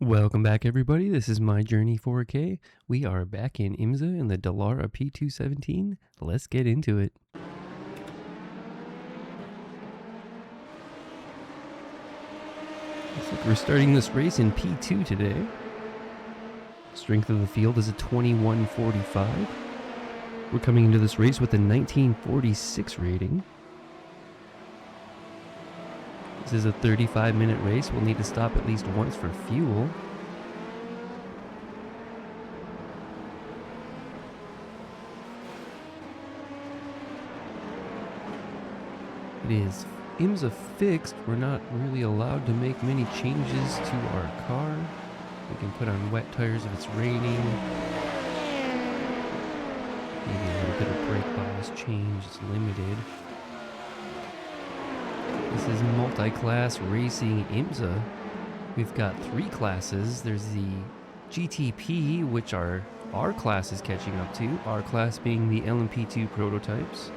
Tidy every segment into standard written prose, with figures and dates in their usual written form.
Welcome back, everybody. This is My Journey 4K. We are back in IMSA in the Dallara P217. Let's get into it. Looks like we're starting this race in P2 today. Strength of the field is a 2145. We're coming into this race with a 1946 rating. This is a 35-minute race. We'll need to stop at least once for fuel. It is IMSA fixed. We're not really allowed to make many changes to our car. We can put on wet tires if it's raining. Maybe a little bit of brake bias change is limited. This is multi-class racing IMSA. We've got 3 classes. There's the GTP, which our class is catching up to. Our class being the LMP2 prototypes.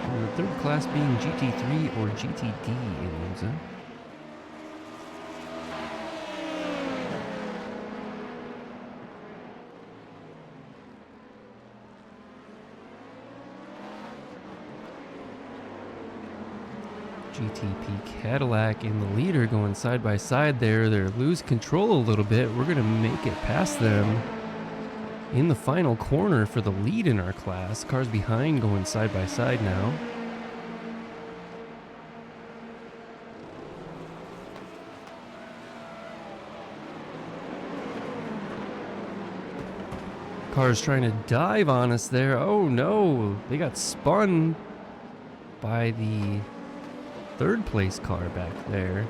And the 3rd class being GT3 or GTD in IMSA. GTP Cadillac and the leader going side by side there. They're losing control a little bit. We're going to make it past them in the final corner for the lead in our class. Cars behind going side by side now. Cars trying to dive on us there. Oh no, they got spun by the 3rd place car back there.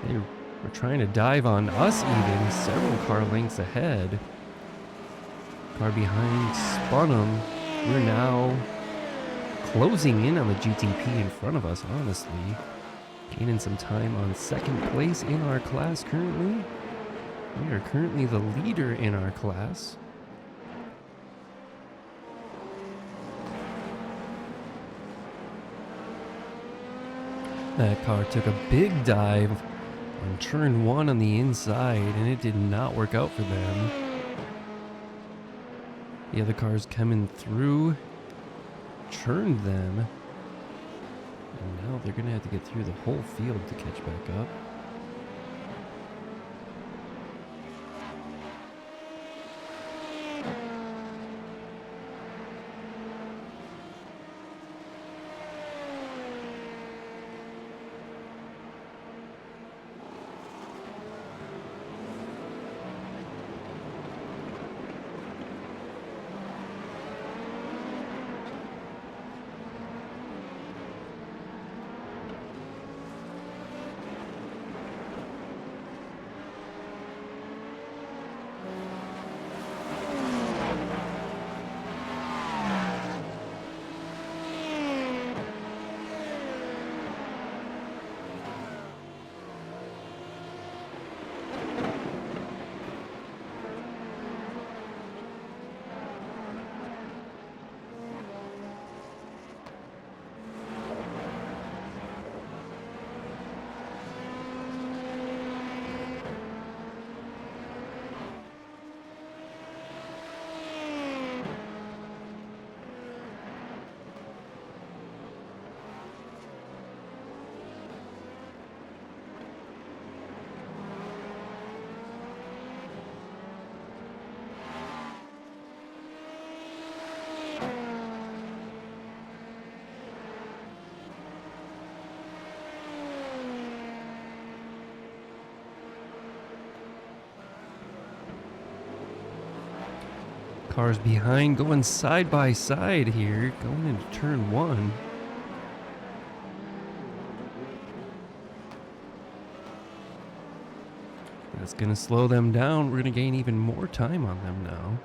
They were trying to dive on us even, several car lengths ahead. Car behind spun them. We're now closing in on the GTP in front of us, honestly. Gaining some time on 2nd place in our class currently. We are currently the leader in our class. That car took a big dive on turn 1 on the inside, and it did not work out for them. The other cars coming through churned them, and now they're going to have to get through the whole field to catch back up. Cars behind going side by side here, going into turn 1. That's going to slow them down. We're going to gain even more time on them now.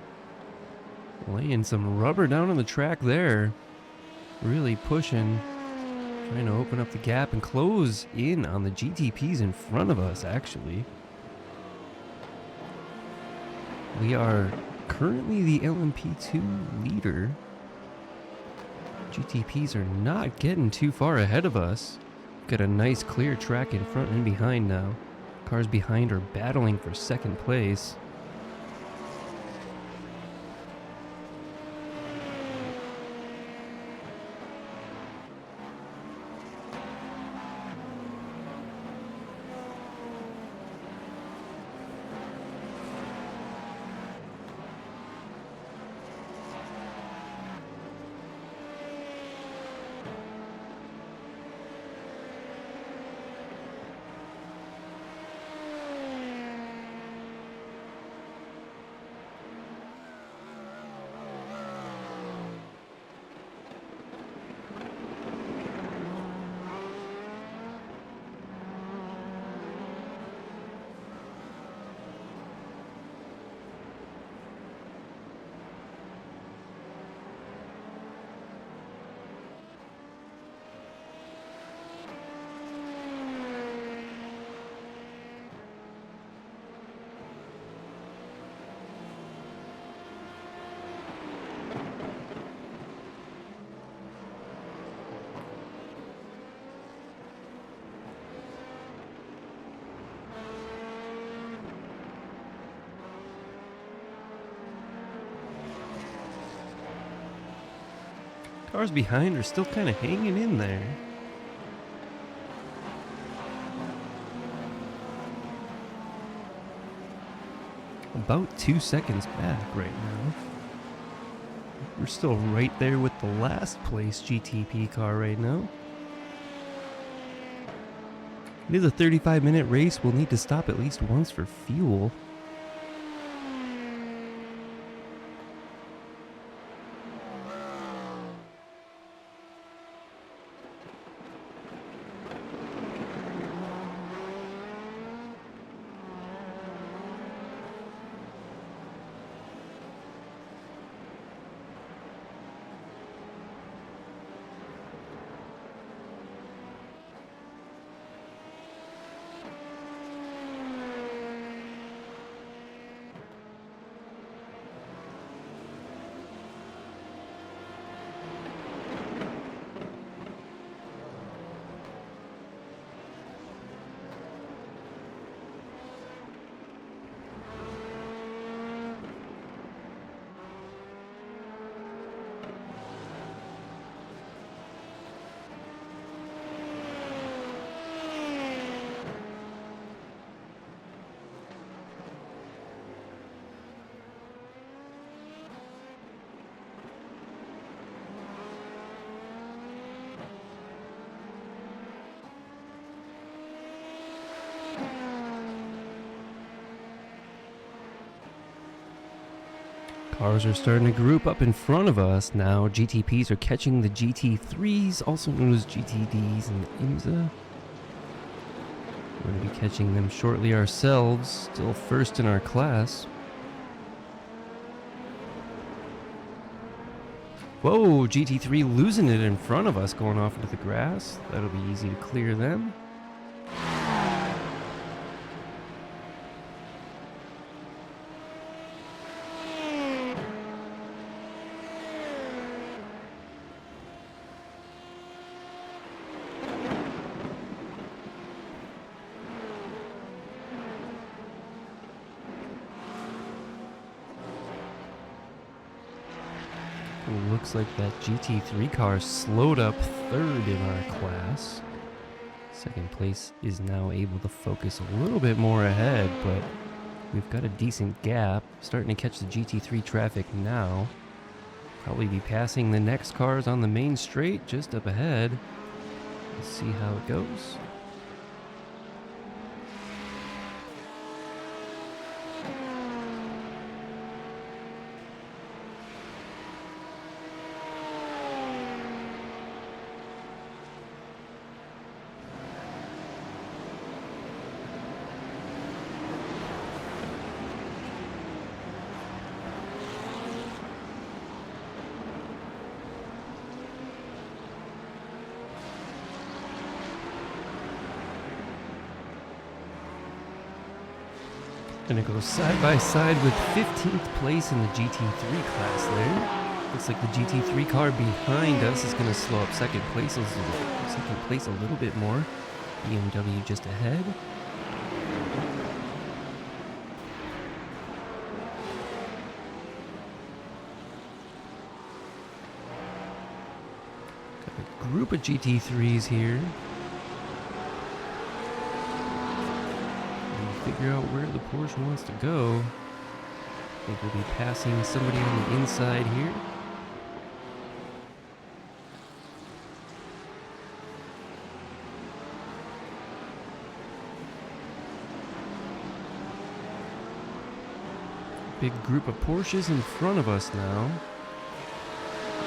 Laying some rubber down on the track there. Really pushing. Trying to open up the gap and close in on the GTPs in front of us, actually. We are currently the LMP2 leader. GTPs are not getting too far ahead of us. Got a nice clear track in front and behind now. Cars behind are battling for second place. Cars behind are still kind of hanging in there. About 2 seconds back right now. We're still right there with the last place GTP car right now. It is a 35-minute race. We'll need to stop at least once for fuel. Cars are starting to group up in front of us now. GTPs are catching the GT3s, also known as GTDs and IMSA. We're going to be catching them shortly ourselves, still first in our class. Whoa, GT3 losing it in front of us, going off into the grass. That'll be easy to clear them. Looks like that GT3 car slowed up third in our class. Second place is now able to focus a little bit more ahead, but we've got a decent gap. Starting to catch the GT3 traffic now. Probably be passing the next cars on the main straight just up ahead. Let's see how it goes. Gonna go side by side with 15th place in the GT3 class there. Looks like the GT3 car behind us is gonna slow up second place a little bit more. BMW just ahead. group of GT3s here. And figure out where the Porsche wants to go. I think we'll be passing somebody on the inside here. Big group of Porsches in front of us now.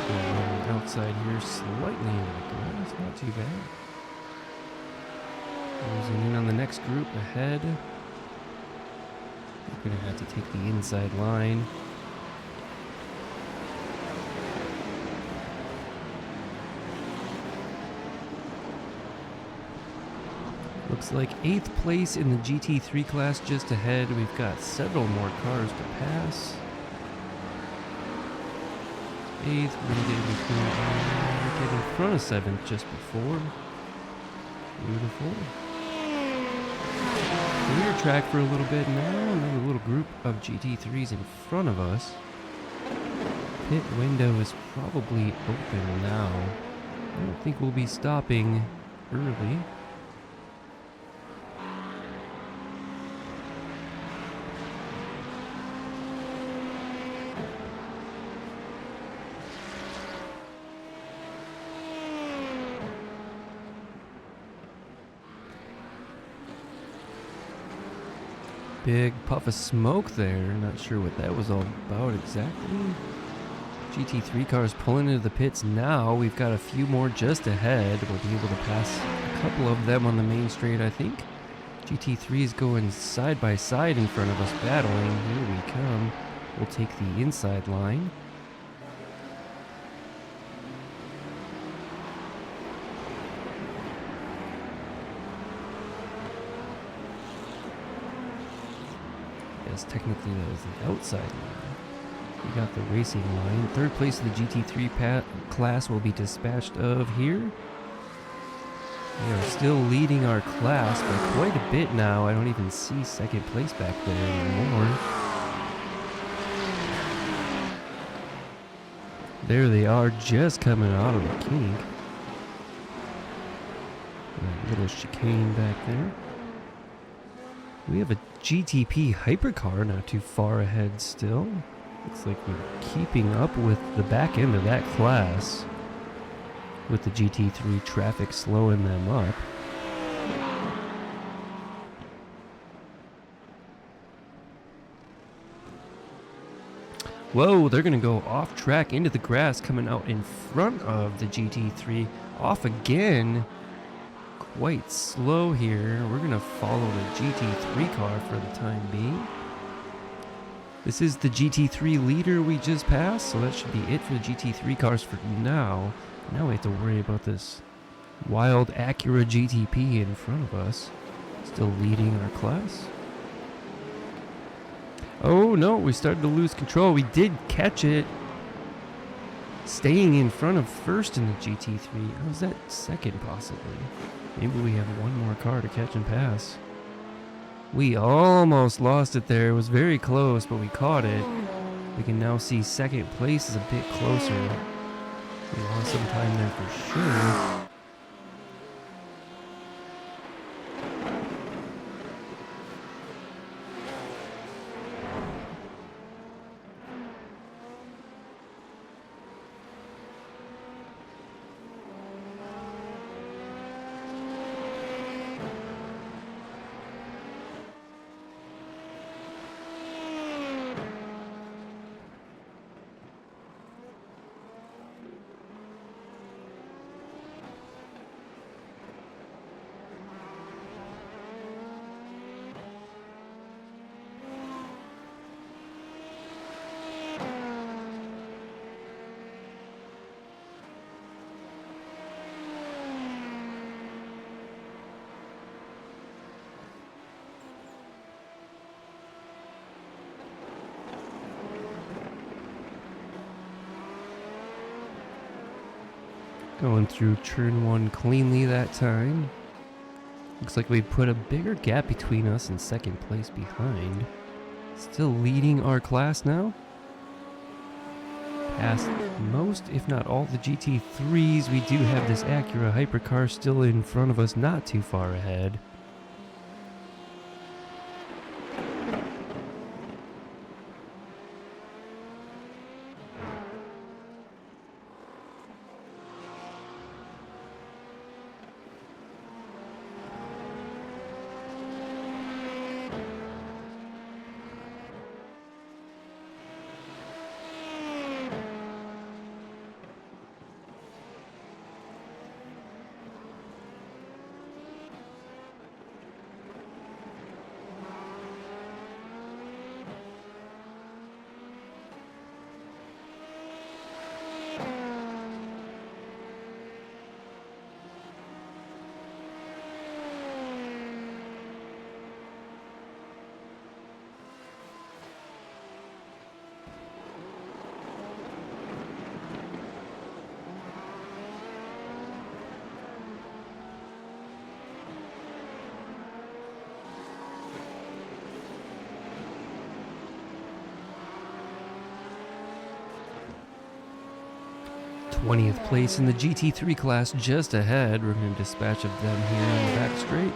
Going outside here slightly into the grass, not too bad. Closing in on the next group ahead. We're going to have to take the inside line. Looks like 8th place in the GT3 class just ahead. We've got several more cars to pass. 8th, we're going to get in front of 7th just before. Beautiful. Clear track for a little bit now. Another little group of GT3s in front of us. Pit window is probably open now. I don't think we'll be stopping early. Big puff of smoke there. Not sure what that was all about exactly. GT3 cars pulling into the pits now. We've got a few more just ahead. We'll be able to pass a couple of them on the main straight, I think. GT3 is going side by side in front of us, battling. Here we come. We'll take the inside line. Technically that is the outside line. We got the racing line. 3rd place of the GT3 class will be dispatched of here. We are still leading our class by quite a bit now. I don't even see 2nd place back there anymore. There they are, just coming out of the kink. That little chicane back there. We have a GTP hypercar not too far ahead still. Looks like we're keeping up with the back end of that class, with the GT3 traffic slowing them up. Whoa, they're going to go off track into the grass, coming out in front of the GT3. Off again. Quite slow here. We're going to follow the GT3 car for the time being. This is the GT3 leader we just passed, so that should be it for the GT3 cars for now. Now we have to worry about this wild Acura GTP in front of us. Still leading our class. Oh no, we started to lose control. We did catch it. Staying in front of 1st in the GT3. How was that 2nd possibly? Maybe we have one more car to catch and pass. We almost lost it there. It was very close, but we caught it. We can now see 2nd place is a bit closer. We lost some time there for sure. Going through turn 1 cleanly that time. Looks like we put a bigger gap between us and 2nd place behind. Still leading our class now. Past most, if not all, the GT3s. We do have this Acura hypercar still in front of us, not too far ahead. th place in the GT3 class just ahead. We're going to dispatch of them here on the back straight.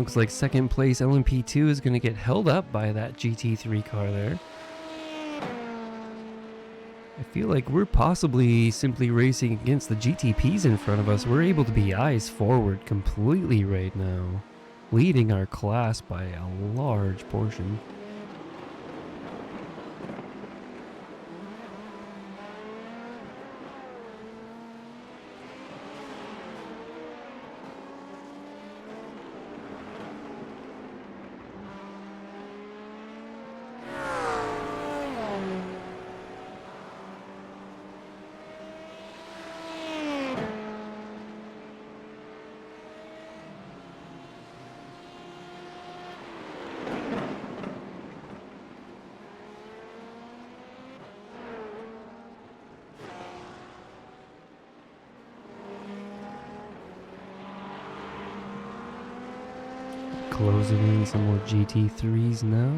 Looks like second place LMP2 is going to get held up by that GT3 car there. I feel like we're possibly simply racing against the GTPs in front of us. We're able to be eyes forward completely right now, leading our class by a large portion. Closing in some more GT3s now.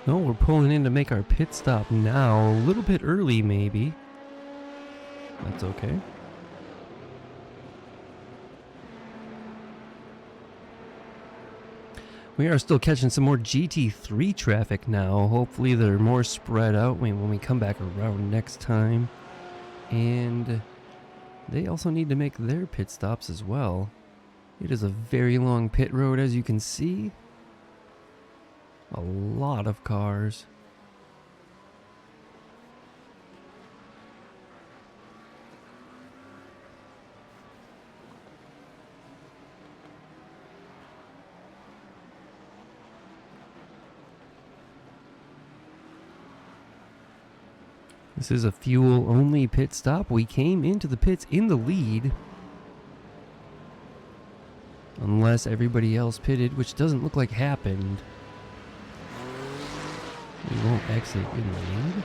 No, we're pulling in to make our pit stop now. A little bit early, maybe. That's okay. We are still catching some more GT3 traffic now. Hopefully they're more spread out when we come back around next time. And they also need to make their pit stops as well. It is a very long pit road, as you can see. A lot of cars. This is a fuel-only pit stop. We came into the pits in the lead. Unless everybody else pitted, which doesn't look like happened. We won't exit in the lead.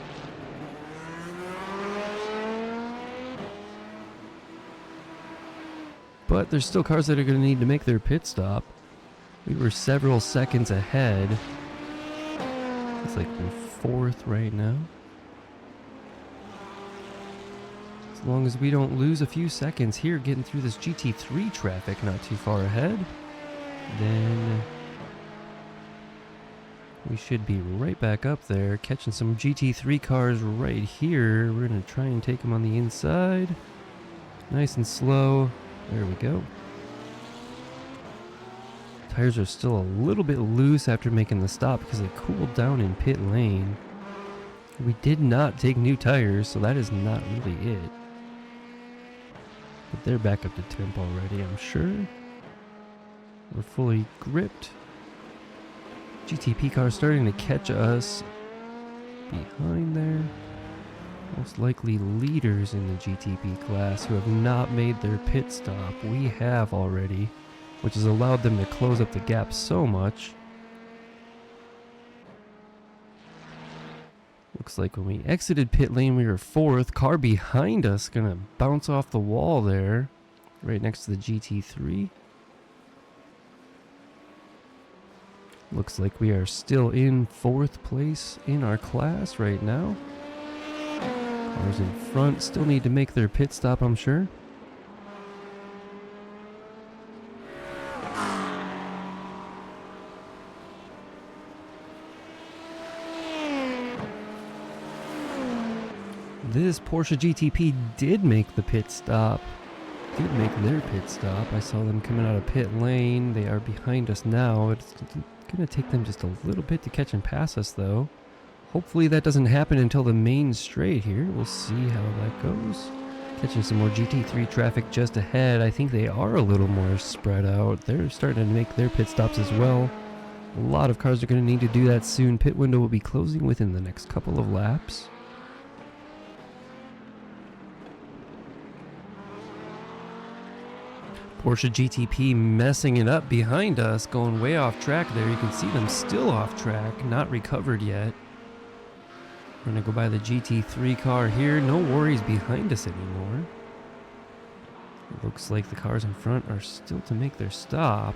But there's still cars that are going to need to make their pit stop. We were several seconds ahead. It's like we're fourth right now. As long as we don't lose a few seconds here getting through this GT3 traffic not too far ahead, then we should be right back up there catching some GT3 cars right here. We're going to try and take them on the inside. Nice and slow. There we go. Tires are still a little bit loose after making the stop because they cooled down in pit lane. We did not take new tires, so that is not really it. But they're back up to temp already, I'm sure. We're fully gripped. GTP car starting to catch us behind there. Most likely leaders in the GTP class who have not made their pit stop. We have already, which has allowed them to close up the gap so much. Looks like when we exited pit lane, we were fourth. Car behind us gonna bounce off the wall there, right next to the GT3. Looks like we are still in fourth place in our class right now. Cars in front still need to make their pit stop, I'm sure. This Porsche GTP did make the pit stop. Did make their pit stop. I saw them coming out of pit lane. They are behind us now. It's going to take them just a little bit to catch and pass us, though. Hopefully that doesn't happen until the main straight here. We'll see how that goes. Catching some more GT3 traffic just ahead. I think they are a little more spread out. They're starting to make their pit stops as well. A lot of cars are going to need to do that soon. Pit window will be closing within the next couple of laps. Porsche GTP messing it up behind us, going way off track there. You can see them still off track, not recovered yet. We're going to go by the GT3 car here. No worries behind us anymore. It looks like the cars in front are still to make their stop.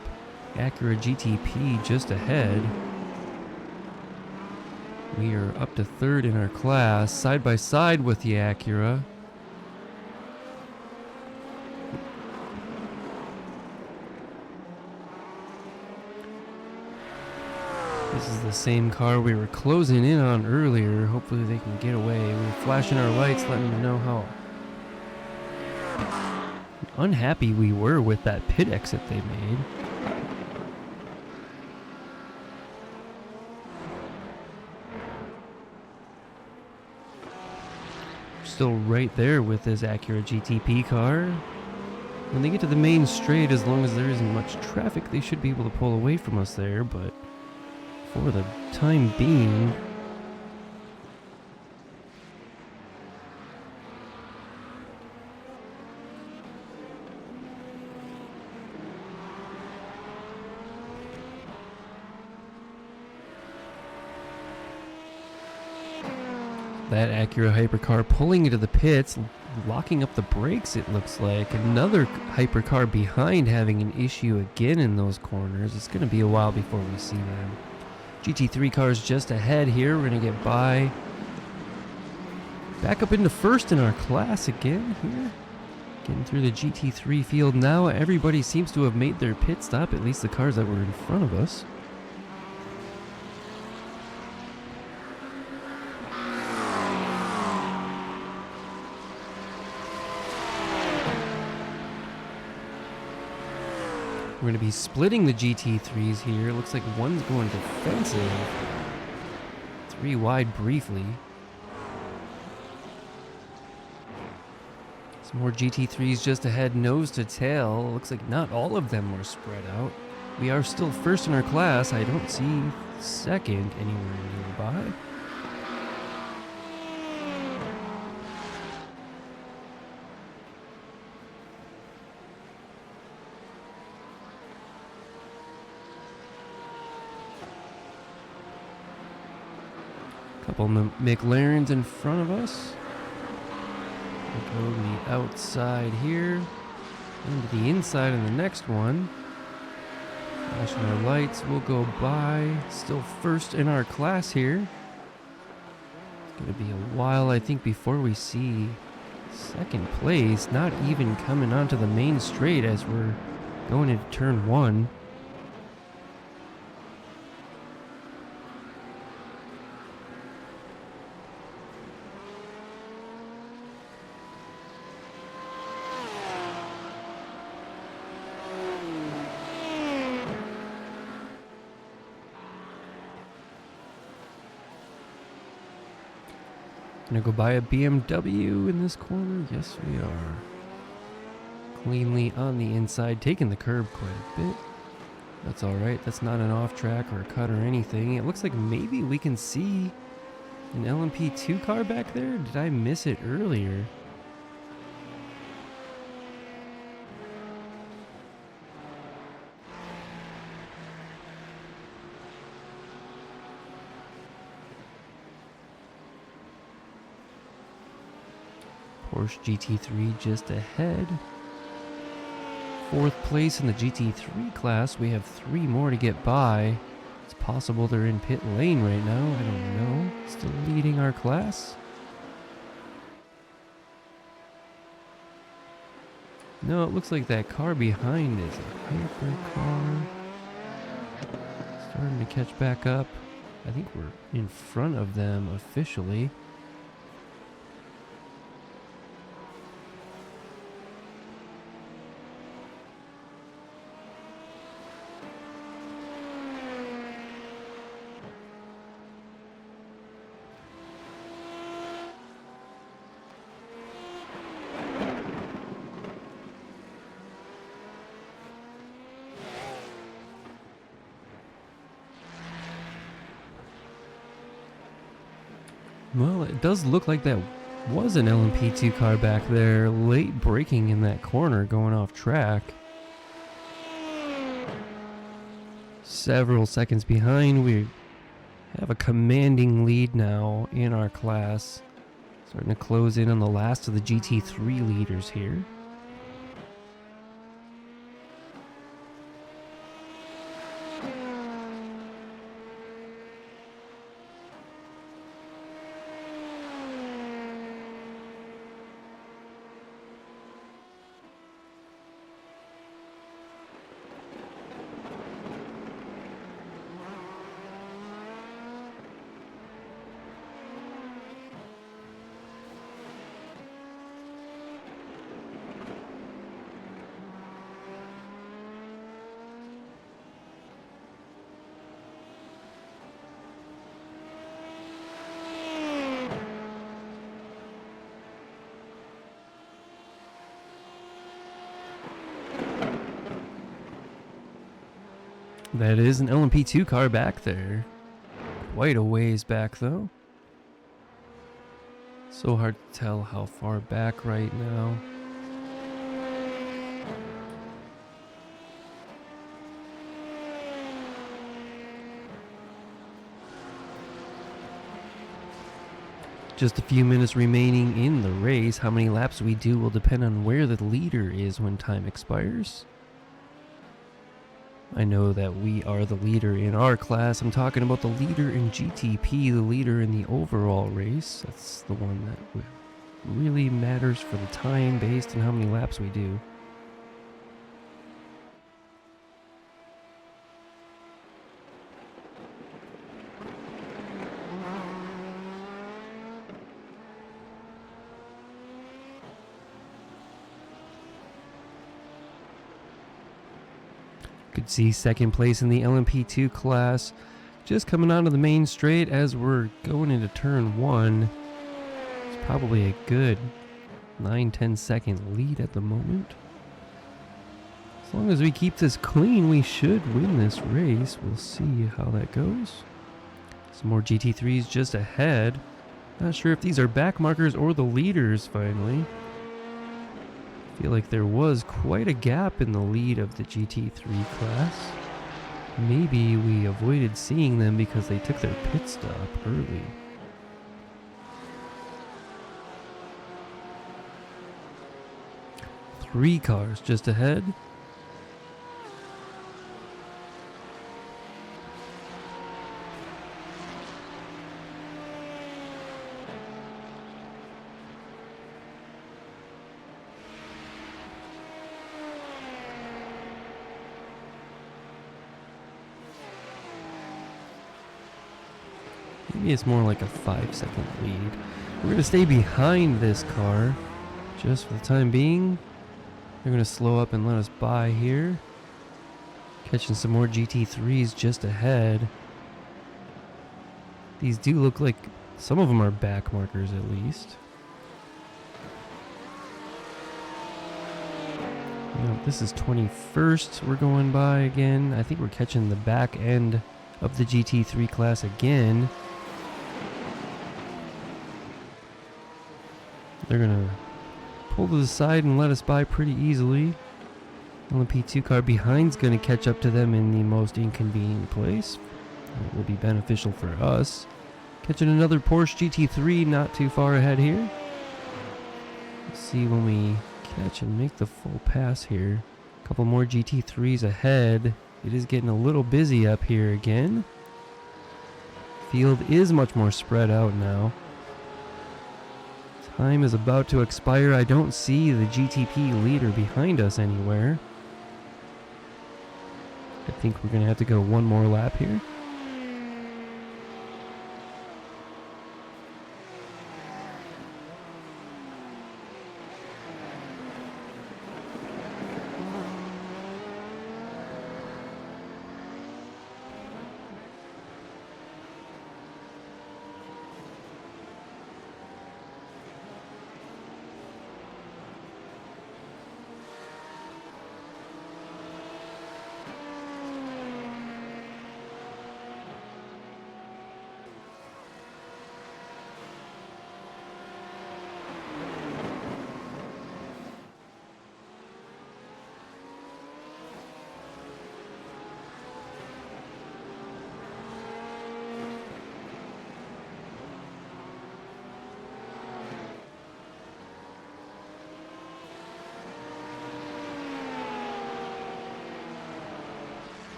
Acura GTP just ahead. We are up to third in our class, side by side with the Acura. This is the same car we were closing in on earlier. Hopefully they can get away. We were flashing our lights, letting them know how unhappy we were with that pit exit they made. Still right there with this Acura GTP car. When they get to the main straight, as long as there isn't much traffic, they should be able to pull away from us there, but for the time being, that Acura hypercar pulling into the pits, locking up the brakes, it looks like. Another hypercar behind having an issue again in those corners. It's going to be a while before we see them. GT3 cars just ahead here. We're going to get by. Back up into first in our class again here. Getting through the GT3 field now. Everybody seems to have made their pit stop, at least the cars that were in front of us. We're going to be splitting the GT3s here. Looks like one's going defensive. 3 wide briefly. Some more GT3s just ahead, nose to tail. Looks like not all of them were spread out. We are still first in our class. I don't see second anywhere nearby. Couple McLarens in front of us. We'll go to the outside here, into the inside in the next one. Flashing our lights, we'll go by. Still first in our class here. It's going to be a while, I think, before we see second place. Not even coming onto the main straight as we're going into turn 1. Gonna go buy a BMW in this corner. Yes, we are. Cleanly on the inside, taking the curb quite a bit. That's alright. That's not an off track or a cut or anything. It looks like maybe we can see an LMP2 car back there. Did I miss it earlier? Porsche GT3 just ahead. 4th place in the GT3 class. We have 3 more to get by. It's possible they're in pit lane right now. I don't know. Still leading our class. No, it looks like that car behind is a hyper car. Starting to catch back up. I think we're in front of them officially. Well, it does look like that was an LMP2 car back there, late braking in that corner, going off track. Several seconds behind. We have a commanding lead now in our class. Starting to close in on the last of the GT3 leaders here. That is an LMP2 car back there. Quite a ways back though. So hard to tell how far back right now. Just a few minutes remaining in the race. How many laps we do will depend on where the leader is when time expires. I know that we are the leader in our class. I'm talking about the leader in GTP, the leader in the overall race. That's the one that really matters for the time based on how many laps we do. Could see second place in the LMP2 class just coming onto the main straight as we're going into turn 1. It's probably a good 9-10 second lead at the moment. As long as we keep this clean, we should win this race. We'll see how that goes. Some more GT3s just ahead. Not sure if these are back markers or the leaders finally. Feel like there was quite a gap in the lead of the GT3 class. Maybe we avoided seeing them because they took their pit stop early. Three cars just ahead. Maybe it's more like a 5-second lead. We're going to stay behind this car just for the time being. They're going to slow up and let us by here. Catching some more GT3s just ahead. These do look like some of them are back markers at least. This is 21st we're going by again. I think we're catching the back end of the GT3 class again. They're gonna pull to the side and let us by pretty easily. LMP2 car behind's gonna catch up to them in the most inconvenient place. It will be beneficial for us. Catching another Porsche GT3 not too far ahead here. Let's see when we catch and make the full pass here. A couple more GT3s ahead. It is getting a little busy up here again. Field is much more spread out now. Time is about to expire. I don't see the GTP leader behind us anywhere. I think we're going to have to go one more lap here.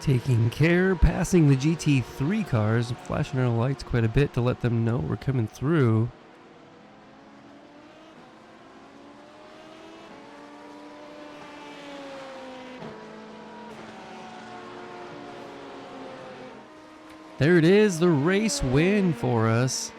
Taking care, passing the GT3 cars, flashing our lights quite a bit to let them know we're coming through. There it is, the race win for us.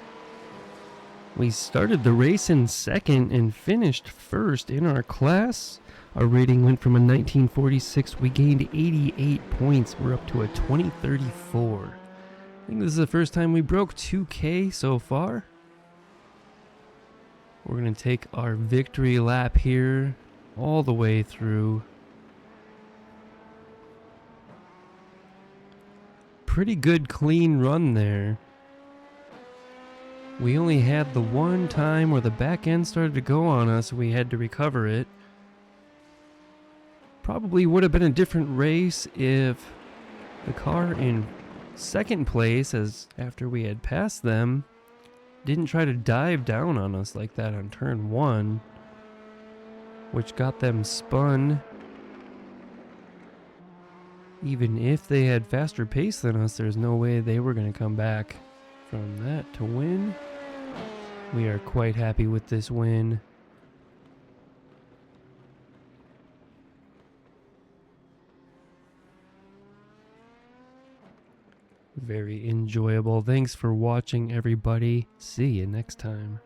We started the race in second and finished first in our class. Our rating went from a 1946. We gained 88 points. We're up to a 2034. I think this is the first time we broke 2K so far. We're going to take our victory lap here all the way through. Pretty good clean run there. We only had the one time where the back end started to go on us. We had to recover it. Probably would have been a different race if the car in second place, as after we had passed them, didn't try to dive down on us like that on turn 1, which got them spun Even if they had faster pace than us, there's no way they were going to come back from that to win. We are quite happy with this win. Very enjoyable. Thanks for watching, everybody. See you next time.